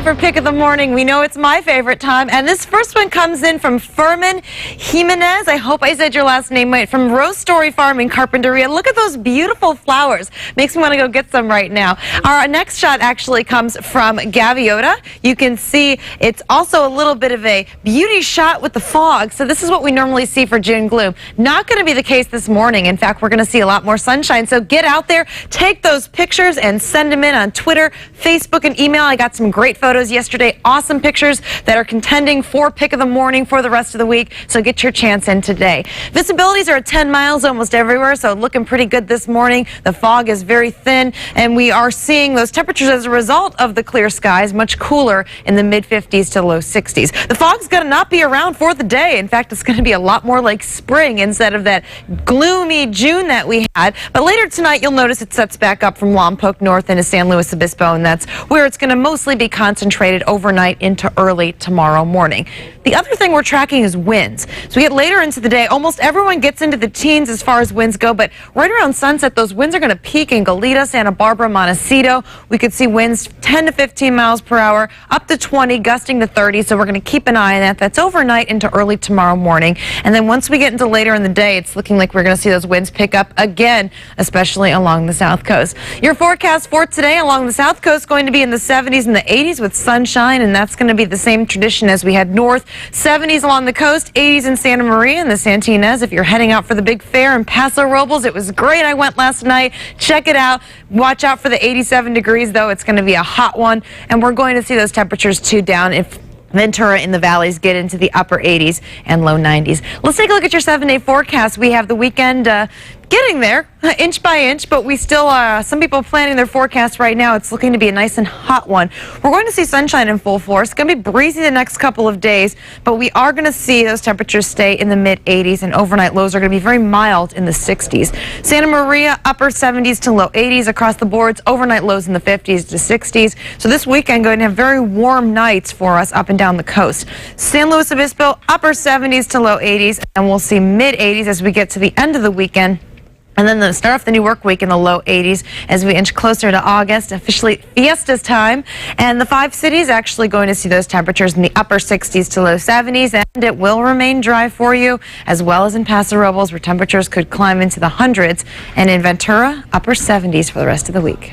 time for Pick of the Morning. We know it's my favorite time, and this first one comes in from Furman Jimenez. I hope I said your last name right. From Rose Story Farm in Carpinteria. Look at those beautiful flowers. Makes me want to go get some right now. Our next shot actually comes from Gaviota. You can see it's also a little bit of a beauty shot with the fog. So this is what we normally see for June gloom. Not going to be the case this morning. In fact, we're going to see a lot more sunshine. So get out there, take those pictures, and send them in on Twitter, Facebook, and email. I got some great photos yesterday. Awesome pictures that are contending for Pick of the Morning for the rest of the week. So get your chance in today. Visibilities are at 10 miles almost everywhere, so looking pretty good this morning. The fog is very thin, and we are seeing those temperatures as a result of the clear skies much cooler in the mid-50s to low 60s. The fog's going to not be around for the day. In fact, it's going to be a lot more like spring instead of that gloomy June that we had. But later tonight, you'll notice it sets back up from Lompoc north into San Luis Obispo, and that's where it's going to mostly be concentrated overnight into early tomorrow morning. The other thing we're tracking is winds. So we get later into the day, almost everyone gets into the teens as far as winds go, but right around sunset, those winds are going to peak in Goleta, Santa Barbara, Montecito. We could see winds 10 to 15 miles per hour, up to 20, gusting to 30, so we're going to keep an eye on that. That's overnight into early tomorrow morning. And then once we get into later in the day, it's looking like we're going to see those winds pick up again, especially along the south coast. Your forecast for today along the south coast going to be in the 70s and the 80s with sunshine, and that's going to be the same tradition as we head north. 70s along the coast, 80s in Santa Maria and the Santa Ynez. If you're heading out for the big fair in Paso Robles, it was great. I went last night. Check it out. Watch out for the 87 degrees, though. It's going to be a hot one, and we're going to see those temperatures too down if Ventura in the valleys get into the upper 80s and low 90s. Let's take a look at your 7-day forecast. We have the weekend getting there inch by inch, but we still, some people planning their forecast right now. It's looking to be a nice and hot one. We're going to see sunshine in full force. It's going to be breezy the next couple of days, but we are going to see those temperatures stay in the mid 80s, and overnight lows are going to be very mild in the 60s. Santa Maria, upper 70s to low 80s across the boards, overnight lows in the 50s to 60s. So this weekend going to have very warm nights for us up and down the coast. San Luis Obispo, upper 70s to low 80s, and we'll see mid 80s as we get to the end of the weekend. And then the start off the new work week in the low 80s as we inch closer to August, officially Fiesta's time. And the 5 cities actually going to see those temperatures in the upper 60s to low 70s. And it will remain dry for you, as well as in Paso Robles, where temperatures could climb into the hundreds. And in Ventura, upper 70s for the rest of the week.